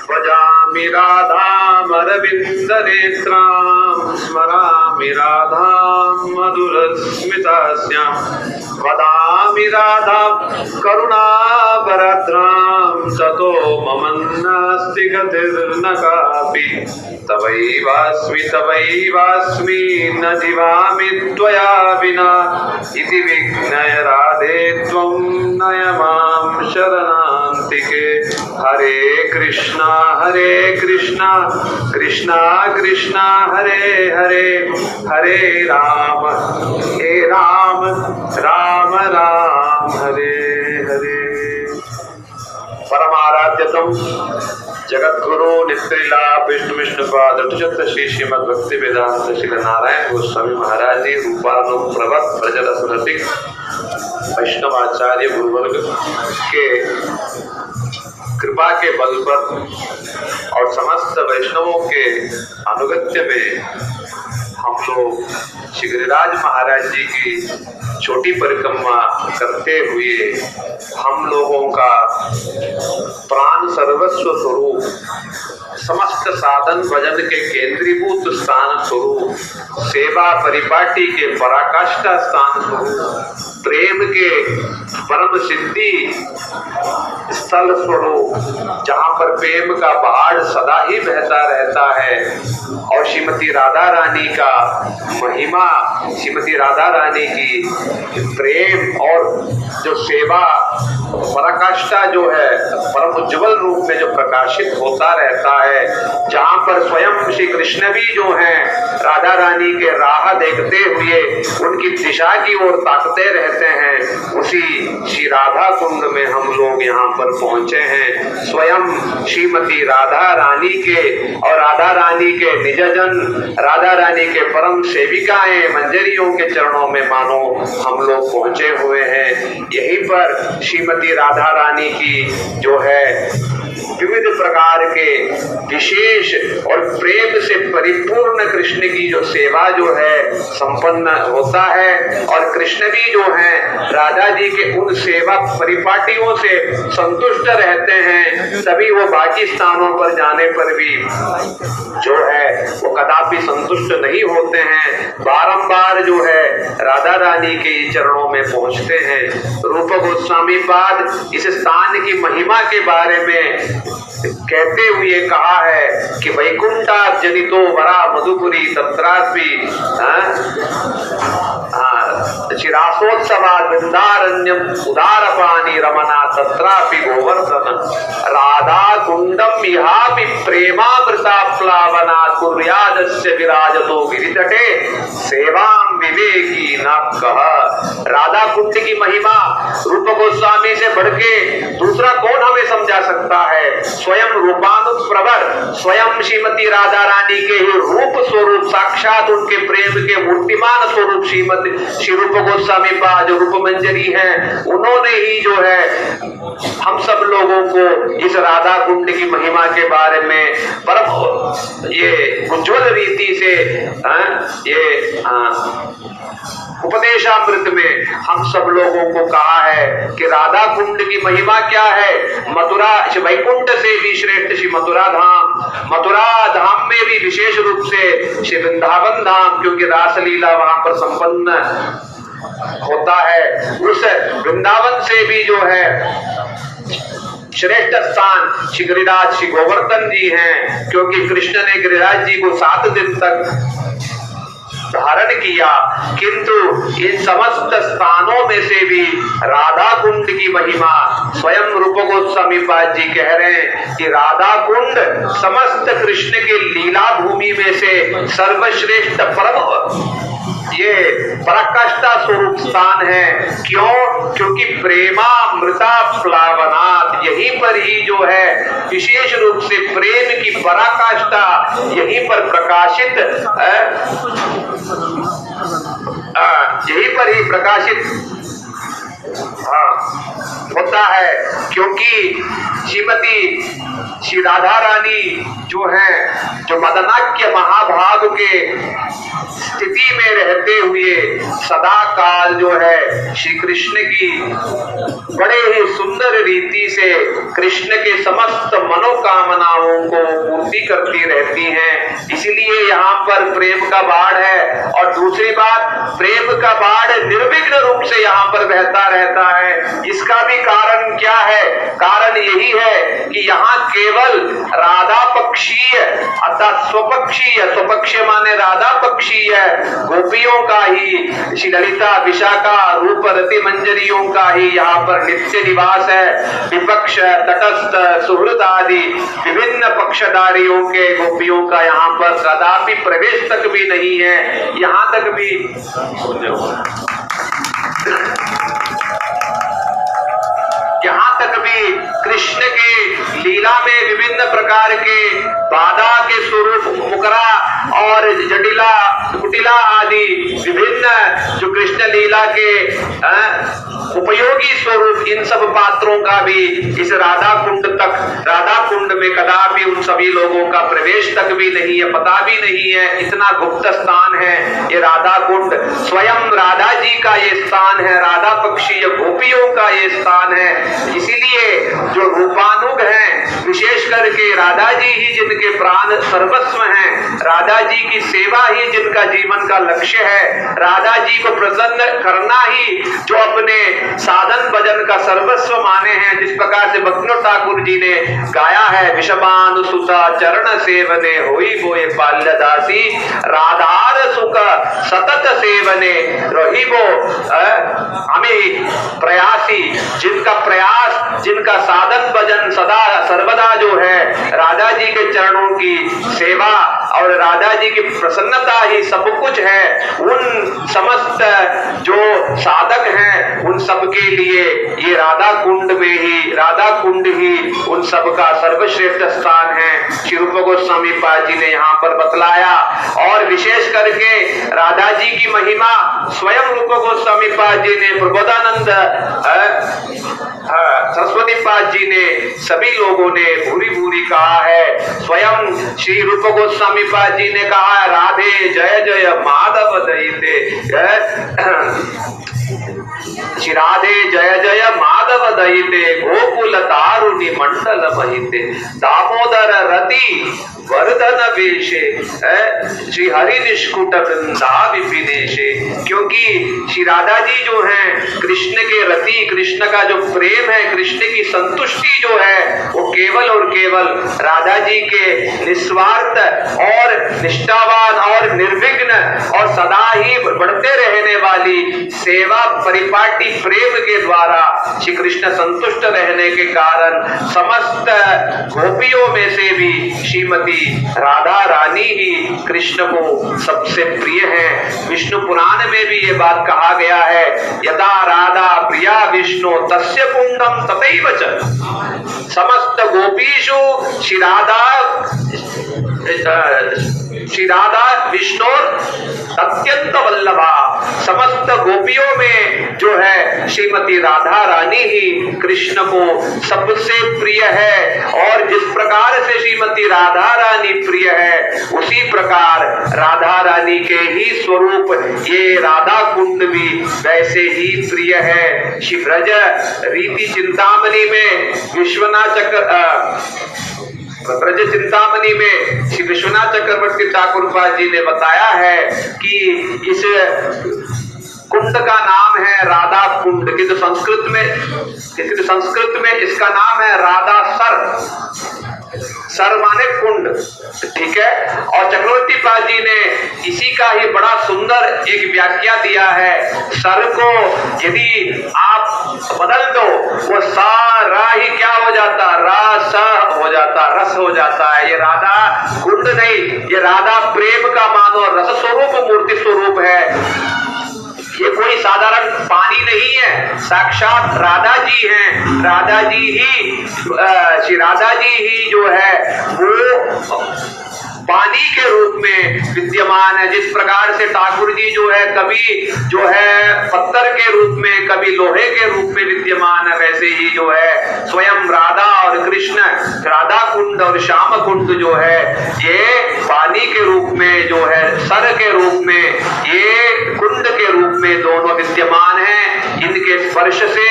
भजामि राधामरविन्दनेत्रां स्मरामि राधां मधुरस्मितास्यां वदामि राधां करुणावरद्रां ततो मम नास्ति गतिर्न कापि तवैवास्मि न जीवामि त्वया विना इति विज्ञाय राधे त्वं नय मां शरणान्तिके। हरे कृष्णा कृष्णा कृष्णा हरे हरे हरे राम राम राम हरे हरे। परमाराध्यतम जगद्गुरु नित्यलीला विष्णुपाद श्री श्रीमद भक्ति वेदांत श्री नारायण गोस्वामी महाराज जी रूपानुप्रवत प्रजल सुरसिक वैष्णवाचार्य गुरुवर्ग के कृपा के बल पर और समस्त वैष्णवों के अनुगत्य में हम लोग श्री गिरिराज महाराज जी की छोटी परिक्रमा करते हुए हम लोगों का प्राण सर्वस्व स्वरूप समस्त साधन भजन के केंद्रीभूत स्थान स्वरूप सेवा परिपाटी के पराकाष्ठा स्थान स्वरूप प्रेम के परम सिद्धि स्थल स्वरूप जहाँ पर प्रेम का पहाड़ सदा ही बहता रहता है और श्रीमती राधा रानी का महिमा, श्रीमती राधा रानी की प्रेम और जो सेवा पराकाष्ठा जो है परम उज्जवल रूप में जो प्रकाशित होता रहता है, जहाँ पर स्वयं श्री कृष्ण भी जो हैं राधा रानी के राह देखते हुए उनकी दिशा की ओर ताकते रहते हैं, उसी श्री राधा कुंड में हम लोग यहाँ पर पहुंचे हैं। स्वयं श्रीमती राधा रानी के और राधा रानी के निजजन राधा रानी के परम सेविकाएं मंजरियों के चरणों में मानो हम लोग पहुंचे हुए हैं। यहीं पर श्रीमती राधा रानी की जो है विविध प्रकार के विशेष और प्रेम से परिपूर्ण कृष्ण की जो सेवा जो है संपन्न होता है और कृष्ण भी जो है राधा जी के उन सेवा परिपाटियों से संतुष्ट रहते हैं। तभी वो बाकी स्थानों पर जाने पर भी जो है वो कदापि संतुष्ट नहीं होते हैं, बारंबार जो है राधा रानी के चरणों में पहुंचते हैं। रूप गोस्वामी पाद इस स्थान की महिमा के बारे में कहते हुए कहा है कि वैकुंठा जनितो वरा मधुपुरी तत्रापि चिरासोत्सवा वृंदारण्यम उदारपानी रमना तत्रापि गोवर्धन राधा कुंडम इहापि प्रेमामृता प्लावना कुर्यादस्य विराजतो गिरितटे सेवाम विवेकी न कह। राधा कुंड की महिमा रूप गोस्वामी से बढ़ के दूसरा कौन हमें समझा सकता है? स्वयं रूपानुप्रवर स्वयं श्रीमती राधा रानी के ही रूप स्वरूप साक्षात उनके प्रेम के मूर्तिमान स्वरूप श्रीमती श्री रूप गोस्वामी पाद जो रूप मंजरी हैं, उन्होंने ही जो है हम सब लोगों को इस राधा कुंड की महिमा के बारे में परम ये उज्ज्वल रीति से ये उपदेशामृत में हम सब लोगों को कहा है कि राधा कुंड की महिमा क्या है। मथुरा वैकुंठ से भी श्रेष्ठ श्री मथुरा धाम में भी विशेष रूप से श्री वृंदावन धाम, क्योंकि रासलीला वहां पर संपन्न होता है, उस वृंदावन से भी जो है श्रेष्ठ स्थान श्री गिरिराज श्री गोवर्धन जी हैं, क्योंकि कृष्ण ने गिरिराज जी को 7 दिन तक धारण किया। किंतु इन समस्त स्थानों में से भी राधा कुंड की महिमा स्वयं रूप गोस्वामी पाद जी कह रहे हैं कि राधा कुंड समस्त कृष्ण के लीला भूमि में से सर्वश्रेष्ठ परम ये पराकाष्ठा स्वरूप स्थान है। क्यों? क्योंकि प्रेमामृता प्लावनात्, यहीं पर ही जो है विशेष रूप से प्रेम की पराकाष्ठा यहीं पर प्रकाशित यहीं पर ही प्रकाशित होता है, क्योंकि श्रीमती श्री राधा रानी जो है, जो मदनाक्य महाभाग के स्थिति में रहते हुए सदा काल जो है श्री कृष्ण की बड़े ही सुंदर रीति से कृष्ण के समस्त मनोकामनाओं को पूर्ति करती रहती हैं। इसलिए यहाँ पर प्रेम का बाढ़ है। और दूसरी बात, प्रेम का बाढ़ निर्विघ्न रूप से यहाँ पर बहता रहता है। इसका भी कारण क्या है? कारण यही है कि यहाँ केवल राधा पक्षीय अर्थात स्वपक्षीय, स्वपक्षीय माने राधा पक्षीय गोपियों का ही, श्री ललिता विशाखा रूप रति मंजरियों का ही यहाँ पर नित्य निवास है। विपक्ष, तटस्थ, सुहृद आदि विभिन्न पक्षधारियों के गोपियों का यहाँ पर कदापि प्रवेश तक भी नहीं है। यहाँ तक भी कृष्ण के लीला में विभिन्न प्रकार के बाधा के स्वरूप मुकरा और जटिला, कुटिला आदि विभिन्न जो कृष्ण लीला के उपयोगी स्वरूप, इन सब पात्रों का भी इस राधा कुंड तक, राधा कुंड में कदापि उन सभी लोगों का प्रवेश तक भी नहीं है, पता भी नहीं है। इतना गुप्त स्थान है ये राधा कुंड। स्वयं राधा जी का ये स्थान है, राधा पक्षीय गोपियों का ये स्थान है। इसीलिए जो रूपानुग हैं, विशेष करके राधा जी ही जिनके प्राण सर्वस्व हैं, राधा जी की सेवा ही जिनका जीवन का लक्ष्य है, राधा जी को प्रसन्न करना ही जो अपने साधन भजन का सर्वस्व माने हैं। जिस प्रकार से भक्तिविनोद ठाकुर जी ने गाया है, विषभानुसुता चरण सेवने होई बोए बाल्यदासी, राधार सुख सतत सेवने रही वो हमें प्रयासी। जिनका प्रयास, जिनका साधन भजन सदा सर्वदा जो है राधा जी के चरणों की सेवा और राधा जी की प्रसन्नता ही सब कुछ है, उन समस्त जो साधक हैं उन सब के लिए ये राधा कुंड में ही, राधा कुंड ही उन सब का सर्वश्रेष्ठ स्थान है। श्री रूप गोस्वामी पाद जी ने यहाँ पर बतलाया। और विशेष करके राधा जी की महिमा स्वयं रूप गोस्वामी पाद जी ने, प्रबोधानंद सरस्वती पाद जी ने, सभी लोगों ने भूरी भूरी कहा है। स्वयं श्री रूप गोस्वामी पाद जी ने कहा, राधे जय जय माधव दयिते, श्री राधे जय जय माधव दयिते, गोकुल तारुणी मंडल महिते, दामोदर रति वर्धन वेशे, श्री हरि निष्कुट वृंदा विपिनेशे। क्योंकि श्री राधा जी जो हैं कृष्ण के रति, कृष्ण का जो प्रेम है, कृष्ण की संतुष्टि जो है वो केवल और केवल राधा जी के निस्वार्थ और निष्ठावान और निर्विघ्न और सदा ही बढ़ते रहने वाली सेवा परिपाटी प्रेम के द्वारा श्री कृष्ण संतुष्ट रहने के कारण समस्त गोपियों में से भी श्रीमती राधा रानी ही कृष्ण को सबसे प्रिय है। विष्णु पुराण में भी ये बात कहा गया है, यदा राधा प्रिया विष्णु तस्य कुंडम तथैव च, समस्त गोपीषु श्री राधा विष्णु अत्यंत वल्लभा। समस्त गोपियों में जो है श्रीमती राधा रानी ही कृष्ण को सबसे प्रिय है। और जिस प्रकार से श्रीमती राधा रानी प्रिय है, उसी प्रकार राधा रानी के ही स्वरूप ये राधा कुंड भी वैसे ही प्रिय है। श्री ब्रज रीति चिंतामणि में विश्वनाथ ब्रज चिंतामणि में श्री विश्वनाथ चक्रवर्ती ठाकुर पाद जी ने बताया है कि इस कुंड का नाम है राधा कुंड, किंतु संस्कृत में इसका नाम है राधा सर। सर माने कुंड, ठीक है। और चक्रवर्ती पाद जी ने इसी का ही बड़ा सुंदर एक व्याख्या दिया है। सर को यदि आप बदल दो, वो सारा ही क्या हो जाता, रस हो जाता, रस हो जाता है। ये राधा कुंड नहीं, ये राधा प्रेम का मानो रस स्वरूप मूर्ति स्वरूप है। ये कोई साधारण पानी नहीं है, साक्षात राधा जी हैं। राधा जी ही, श्री राधा जी ही जो है वो पानी के रूप में विद्यमान है। जिस प्रकार से ठाकुर जी जो है कभी जो है पत्थर के रूप में, कभी लोहे के रूप में विद्यमान है, वैसे ही जो है स्वयं राधा और कृष्ण, राधा कुंड और श्याम कुंड जो है ये पानी के रूप में, जो है सर के रूप में, ये कुंड के रूप में दोनों विद्यमान हैं। इनके स्पर्श से,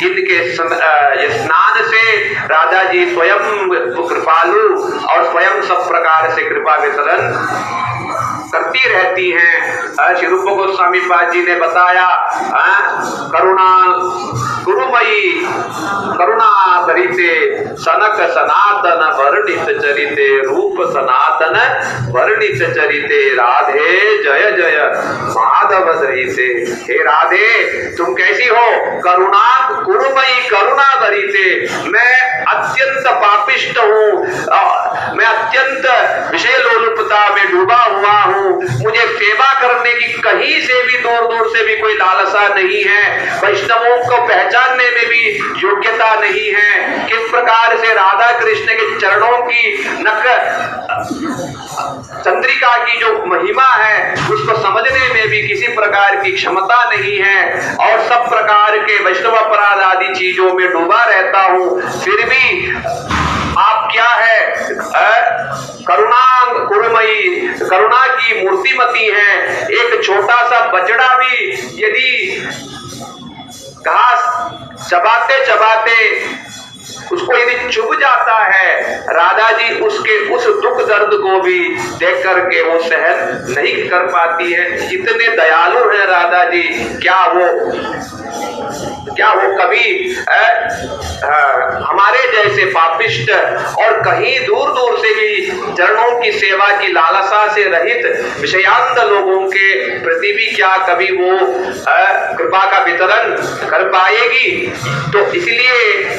इनके स्नान से राधा जी स्वयं कृपालु और स्वयं सब प्रकार से कृपा वितरण करती रहती हैं। श्री रूप गोस्वामी पाद जी ने बताया, करुणा गुरुमयी करुणा भरिते सनक सनातन वर्णित चरिते, रूप सनातन वर्णित चरिते, राधे जय जय माधव धरिते। हे राधे तुम कैसी हो? करुणा गुरुमयी करुणा भरिते, मैं अत्यंत पापिष्ट हूँ, मैं अत्यंत विषय लोलुपता में डूबा हुआ हूँ, मुझे सेवा करने की कहीं से भी दूर दूर से भी कोई लालसा नहीं है, वैष्णवों को पहचानने में भी योग्यता नहीं है। किस प्रकार से राधा कृष्ण के चरणों की नख चंद्रिका की जो महिमा है उसको समझने में भी किसी प्रकार की क्षमता नहीं है, और सब प्रकार के वैष्णव अपराध आदि चीजों में डूबा रहता हूँ, फिर भी आप क्या है? करुणा गुरुमयी, करुणा की मूर्तिमती है। एक छोटा सा बछड़ा भी यदि घास चबाते चबाते उसको यदि चुभ जाता है, राधा जी उसके उस दुख दर्द को भी देख करके वो सहन नहीं कर पाती है। इतने दयालु है राधा जी, क्या वो कभी हमारे जैसे पापिष्ट और कहीं दूर दूर से भी चरणों की सेवा की लालसा से रहित विषयांत लोगों के प्रति भी क्या कभी वो कृपा का वितरण कर पाएगी? तो इसलिए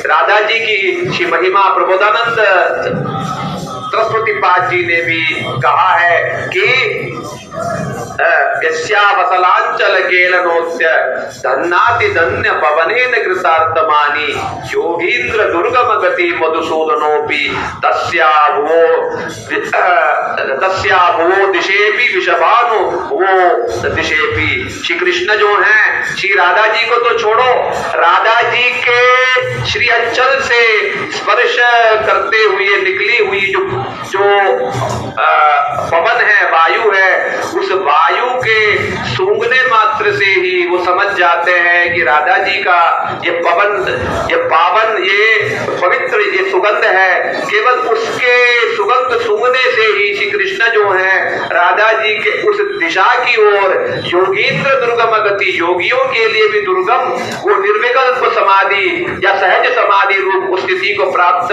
राधा जी की श्री महिमा प्रबोधानंद सरस्वती पाद जी ने भी कहा है कि यस्यावसलांचल केलनोत्य धन्नाति धन्य पवनेन कृतार्थमानि, योगींद्र दुर्गम गति मधुसूदनोपि तस्याभुवो दिशेपि विषभानु वो दिशेपि। श्री कृष्ण जो हैं, श्री राधा जी को तो छोड़ो, राधा जी के श्री अंचल से स्पर्श करते हुए निकली हुई जो पवन है, वायु है, उस वायु के सूंघने मात्र से ही वो समझ जाते हैं कि राधा जी का ये पवन, ये पावन, ये पवित्र, ये सुगंध है। केवल उसके सुगंध सूंघने से ही श्री कृष्ण जो हैं राधा जी के उस दिशा की ओर, योगींद्र दुर्गम गति, योगियों के लिए भी दुर्गम, वो निर्विकल्प समाधि या सहज समाधि रूप उस स्थिति को प्राप्त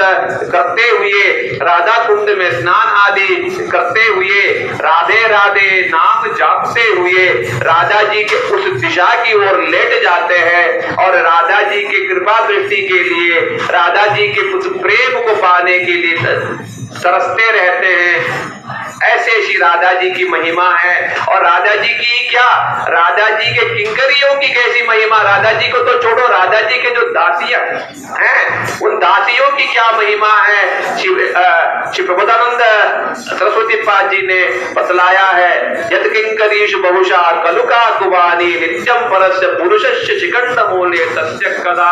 करते हुए, राधा कुंड में स्नान आदि करते हुए, राधे राधे नाम जापते हुए राधा जी के उस दिशा की ओर लेट जाते हैं, और राधा जी की कृपा दृष्टि के लिए, राधा जी के उस प्रेम को पाने के लिए तरसते रहते हैं। ऐसे श्री राधा जी की महिमा है। और राधा जी की क्या, राधा जी के किंकरियों की कैसी महिमा? राधा जी को तो छोड़ो, राधा जी के जो दासियां हैं उन दासियों की क्या महिमा है? श्री प्रबोधानंद सरस्वती पाद जी ने बतलाया है, यत किंकरीषु बहुशा कलुका कुवानी नित्यम परस्य पुरुषस्य शिखंड मूले तस्य कदा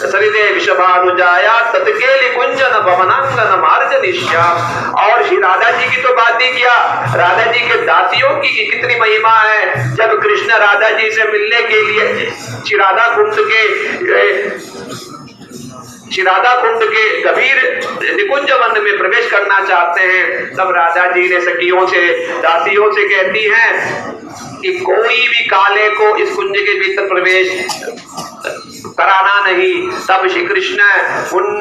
सरिदे विषभानुजाया तत्केलि कुंजन भवनांगन मार्जनिष्याम। और श्री राधा जी की तो बात ही किया, राधा जी के दासियों की कितनी महिमा है। जब कृष्ण राधा जी से मिलने के लिए श्री राधा कुंड के गंभीर निकुंज वन में प्रवेश करना चाहते हैं, तब राधा जी ने सखियों से, दासियों से कहती हैं कि कोई भी काले को इस कुंज के भीतर प्रवेश कराना नहीं। तब श्री कृष्ण उन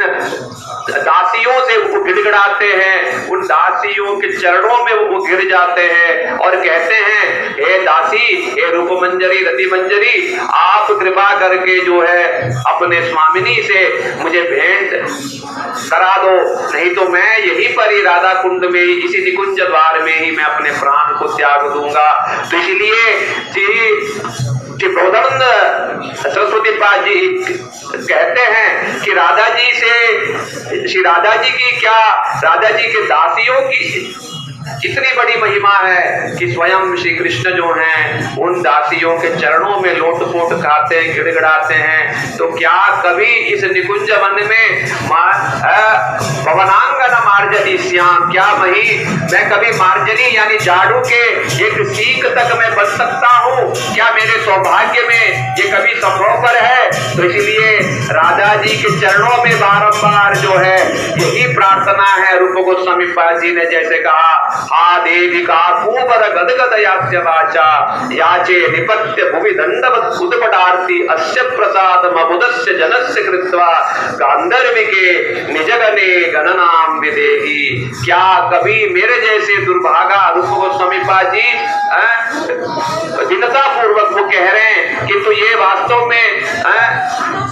दासियों से वो गिड़गिड़ाते हैं, उन दासियों के चरणों में वो गिर जाते हैं और कहते हैं, हे दासी, हे रूप मंजरी, रति मंजरी, आप कृपा करके जो है अपने स्वामिनी से मुझे भेंट करा दो, नहीं तो मैं यहीं पर ही राधा कुंड में, इसी निकुंज द्वार में ही मैं अपने प्राण को त्याग दूंगा। तो इसलिए प्रबोधानंद सरस्वती पाद जी कहते हैं कि राधा जी से, श्री राधा जी की क्या, राधा जी के दासियों की इतनी बड़ी महिमा है कि स्वयं श्री कृष्ण जो हैं उन दासियों के चरणों में लोट-पोट खाते हैं, गिड़गिड़ाते हैं। तो क्या कभी इस निकुंज वन में भवनांगन मार्जनी श्याम, क्या मैं कभी मार्जनी यानी झाड़ू के एक सीख तक मैं बन सकता हूँ? क्या मेरे सौभाग्य में ये कभी संभवपर है? तो इसलिए राधा जी के चरणों में बारंबार जो है यही प्रार्थना है। रूप गोस्वामी पाद जी ने जैसे कहा, हा देविका कुबर गदगद याच्य वाचा याचे निपत्य भुवि दंडवत उद्पटार्ति अस्य प्रसाद मबुदस्य जनस्य कृत्वा गांधर्विके निजगने गणनाम विदेही। क्या कभी मेरे जैसे दुर्भागा, रूप गोस्वामी पाद जी दीनता पूर्वक वो कह रहे हैं कि तो ये वास्तव में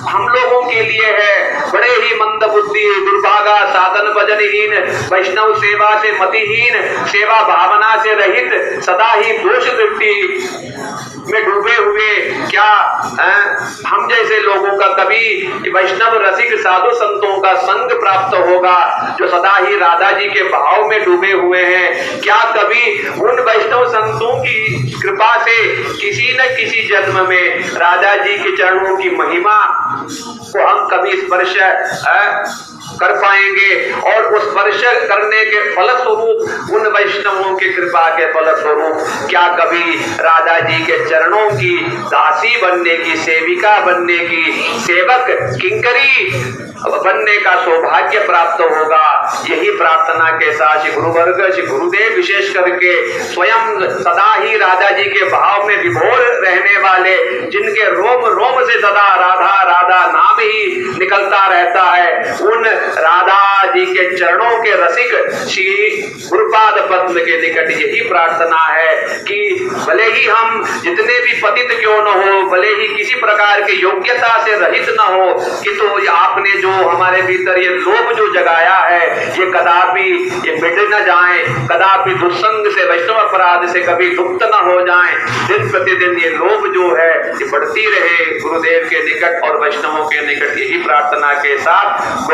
हम लोगों के लिए है, बड़े ही मंद बुद्धि, दुर्भागा, साधन भजनहीन, वैष्णव सेवा से मतिहीन, सेवा भावना से रहित, सदा ही दोष दृष्टि में डूबे हुए, क्या हम जैसे लोगों का कभी वैष्णव रसिक साधु संतों का संग प्राप्त होगा जो सदा ही राधा जी के भाव में डूबे हुए हैं? क्या कभी उन वैष्णव संतों की कृपा से किसी न किसी जन्म में राधा जी के चरणों की महिमा को हम कभी स्पर्श कर पाएंगे? और उस स्पर्श करने के फलस्वरूप, उन वैष्णवों की कृपा के फलस्वरूप क्या कभी राधा जी के चरणों की दासी बनने की, सेविका बनने की, सेवक किंकरी बनने का सौभाग्य प्राप्त होगा? यही प्रार्थना के साथ श्री गुरुवर्ग, श्री गुरुदेव विशेष करके स्वयं सदा ही राधा जी के भाव में विभोर रहने वाले, जिनके रोम रोम से सदा राधा राधा नाम ही निकलता रहता है, उन राधा जी के चरणों के रसिक श्री गुरुपाद पद्म के निकट यही प्रार्थना है कि भले ही हम जितने भी पतित क्यों न हो, भले ही किसी प्रकार के योग्यता से रहित न हो, कि तो आपने जो हमारे भीतर ये लोभ जो जगाया है ये कदापि ये मिट न जाए, कदापि दुस्संग से, वैष्णव अपराध से कभी लुप्त न हो जाए। दिन प्रतिदिन ये लोभ जो है ये बढ़ती रहे गुरुदेव के निकट और वैष्णवों के निकट, यही प्रार्थना के साथ